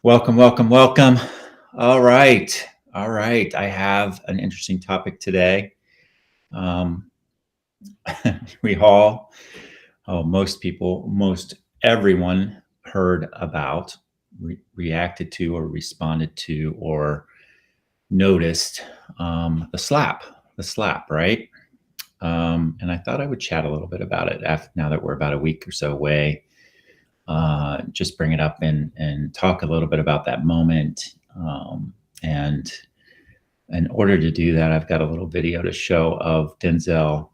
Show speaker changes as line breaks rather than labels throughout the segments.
Welcome, welcome, welcome. All right. All right. I have an interesting topic today. Um, we all, most people, most everyone heard about, reacted to, or responded to, or noticed the slap, right? And I thought I would chat a little bit about it now that we're about a week or so away. Just bring it up and talk a little bit about that moment. And in order to do that, I've got a little video to show of Denzel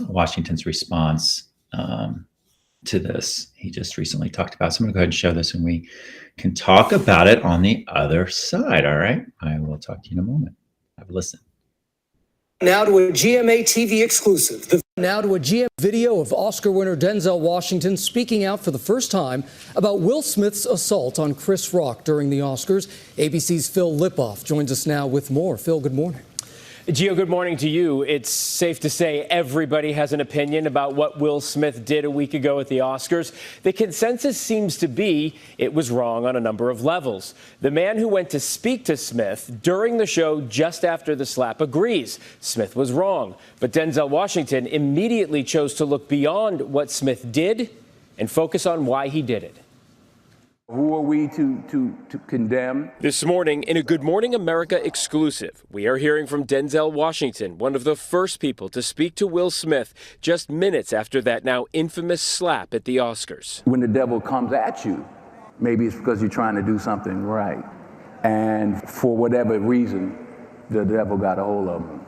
Washington's response to this. He just recently talked about. So I'm going to go ahead and show this, and we can talk about it on the other side. All right. I will talk to you in a moment. Have a listen.
Now to a GMA TV exclusive.
Now to a GM video of Oscar winner Denzel Washington speaking out for the first time about Will Smith's assault on Chris Rock during the Oscars. ABC's Phil Lipoff joins us now with more. Phil, good morning.
Gio, good morning to you. It's safe to say everybody has an opinion about what Will Smith did a week ago at the Oscars. The consensus seems to be it was wrong on a number of levels. The man who went to speak to Smith during the show just after the slap agrees Smith was wrong. But Denzel Washington immediately chose to look beyond what Smith did and focus on why he did it.
Who are we to condemn?
This morning, in a Good Morning America exclusive, we are hearing from Denzel Washington, one of the first people to speak to Will Smith just minutes after that now infamous slap at the Oscars.
When the devil comes at you, maybe it's because you're trying to do something right. And for whatever reason, the devil got a hold of him,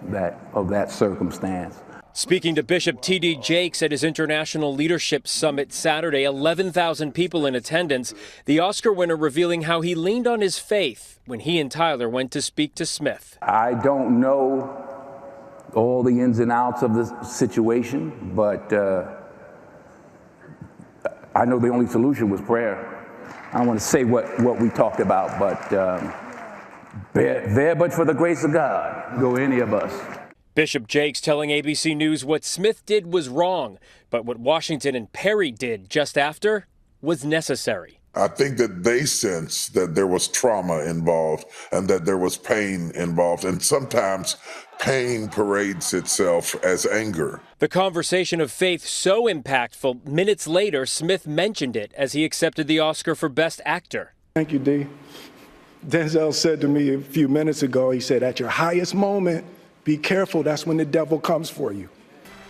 that circumstance.
Speaking to Bishop T.D. Jakes at his International Leadership Summit Saturday, 11,000 people in attendance, the Oscar winner revealing how he leaned on his faith when he and Tyler went to speak to Smith.
I don't know all the ins and outs of the situation, but I know the only solution was prayer. I don't want to say what we talked about, but there but for the grace of God, go any of us.
Bishop Jakes telling ABC News what Smith did was wrong, but what Washington and Perry did just after was necessary.
I think that they sensed that there was trauma involved and that there was pain involved. And sometimes pain parades itself as anger.
The conversation of faith so impactful, minutes later, Smith mentioned it as he accepted the Oscar for Best Actor.
Thank you, D. Denzel said to me a few minutes ago, he said, at your highest moment, be careful, that's when the devil comes for you.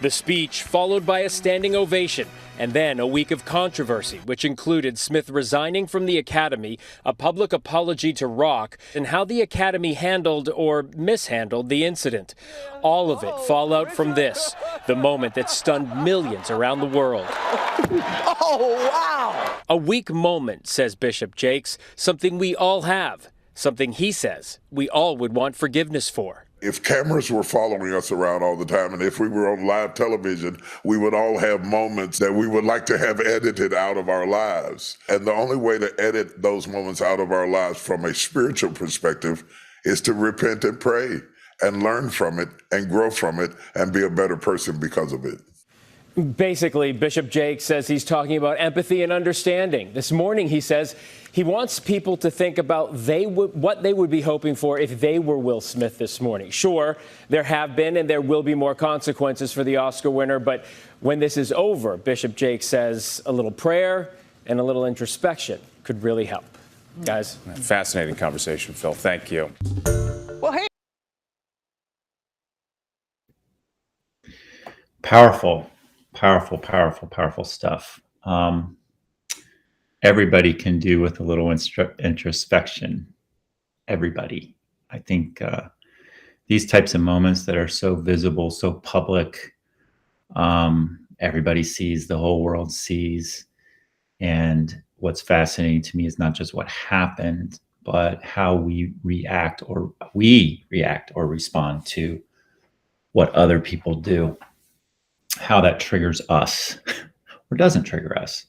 The speech followed by a standing ovation and then a week of controversy, which included Smith resigning from the Academy, a public apology to Rock, and how the Academy handled or mishandled the incident. All of it fallout from this, the moment that stunned millions around the world.
Oh, wow!
A weak moment, says Bishop Jakes, something we all have, something he says we all would want forgiveness for.
If cameras were following us around all the time, and if we were on live television, we would all have moments that we would like to have edited out of our lives. And the only way to edit those moments out of our lives from a spiritual perspective is to repent and pray and learn from it and grow from it and be a better person because of it.
Basically, Bishop Jakes says he's talking about empathy and understanding. This morning, he says he wants people to think about what they would be hoping for if they were Will Smith this morning. Sure, there have been and there will be more consequences for the Oscar winner, but when this is over, Bishop Jakes says a little prayer and a little introspection could really help. Guys.
Fascinating conversation, Phil. Thank you.
Well, hey.
Powerful stuff. Everybody can do with a little introspection. Everybody. I think these types of moments that are so visible, so public, everybody sees, the whole world sees. And what's fascinating to me is not just what happened, but how we react or respond to what other people do, how that triggers us or doesn't trigger us.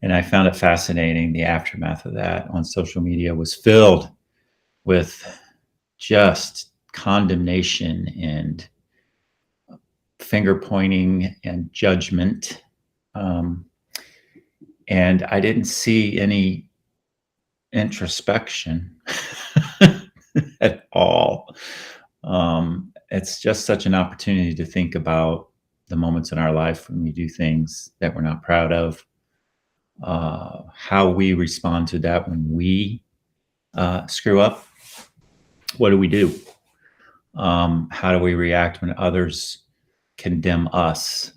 And I found it fascinating. The aftermath of that on social media was filled with just condemnation and finger pointing and judgment. And I didn't see any introspection at all. It's just such an opportunity to think about the moments in our life when we do things that we're not proud of, how we respond to that when we screw up. What do we do? How do we react when others condemn us?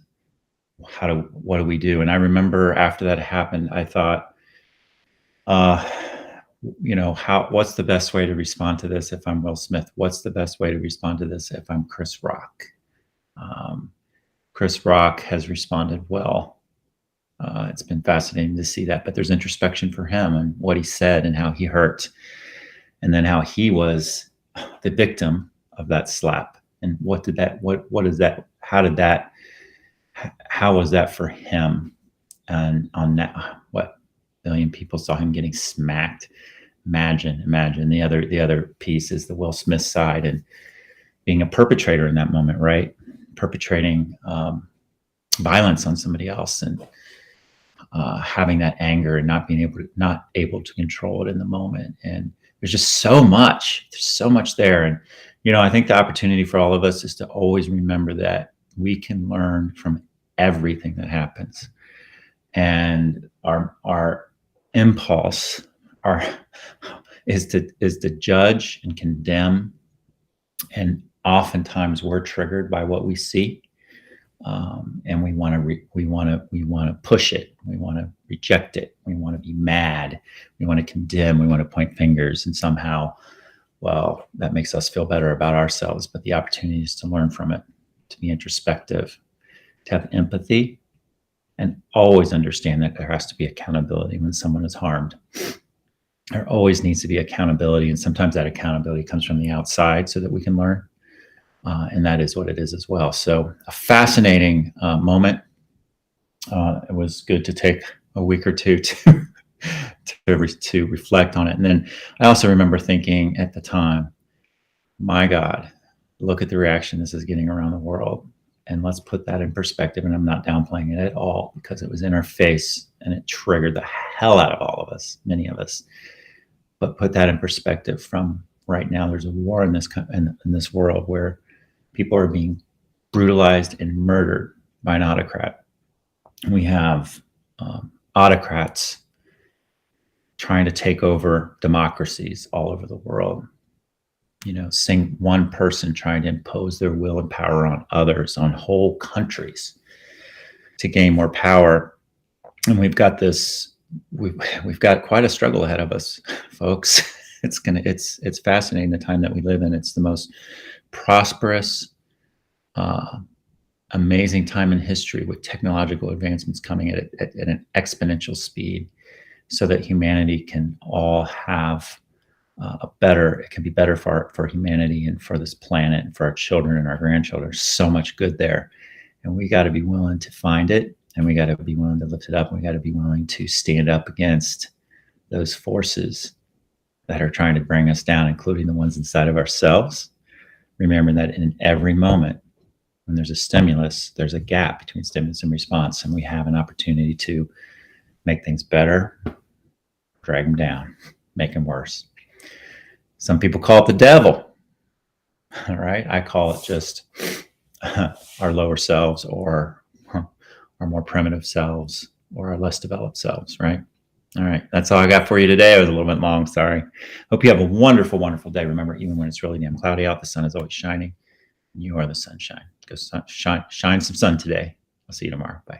What do we do? And I remember after that happened, I thought, what's the best way to respond to this if I'm Will Smith? What's the best way to respond to this if I'm Chris Rock? Chris Rock has responded well. It's been fascinating to see that, but there's introspection for him and what he said and how he hurt, and then how he was the victim of that slap. And what is that? How was that for him? And on that, what, a billion people saw him getting smacked. Imagine. The other piece is the Will Smith side and being a perpetrator in that moment, right? Perpetrating violence on somebody else and having that anger and not able to control it in the moment. And there's just so much. There's so much there. And I think the opportunity for all of us is to always remember that we can learn from everything that happens. And our impulse is to judge and condemn, and oftentimes we're triggered by what we see, and we want to push it, we want to reject it, we want to be mad, we want to condemn, we want to point fingers, and somehow, well, that makes us feel better about ourselves. But the opportunity is to learn from it, to be introspective, to have empathy, and always understand that there has to be accountability when someone is harmed. There always needs to be accountability, and sometimes that accountability comes from the outside so that we can learn, and that is what it is as well. So a fascinating moment. It was good to take a week or two to reflect on it. And then I also remember thinking at the time, my God, look at the reaction this is getting around the world. And let's put that in perspective. And I'm not downplaying it at all, because it was in our face and it triggered the hell out of all of us, many of us. But put that in perspective from right now. There's a war in this world where people are being brutalized and murdered by an autocrat. We have autocrats trying to take over democracies all over the world. Seeing one person trying to impose their will and power on others, on whole countries, to gain more power. And we've got quite a struggle ahead of us, folks. It's fascinating the time that we live in. It's the most prosperous, amazing time in history, with technological advancements coming at an exponential speed, so that humanity can all have it can be better for humanity and for this planet and for our children and our grandchildren. There's so much good there, and we got to be willing to find it, and we got to be willing to lift it up. And we got to be willing to stand up against those forces that are trying to bring us down, including the ones inside of ourselves. Remembering that in every moment when there's a stimulus, there's a gap between stimulus and response, and we have an opportunity to make things better, drag them down, make them worse. Some people call it the devil. All right. I call it just our lower selves, or our more primitive selves, or our less developed selves. Right. All right. That's all I got for you today. I was a little bit long. Sorry. Hope you have a wonderful, wonderful day. Remember, even when it's really damn cloudy out, the sun is always shining. You are the sunshine. Go shine some sun today. I'll see you tomorrow. Bye.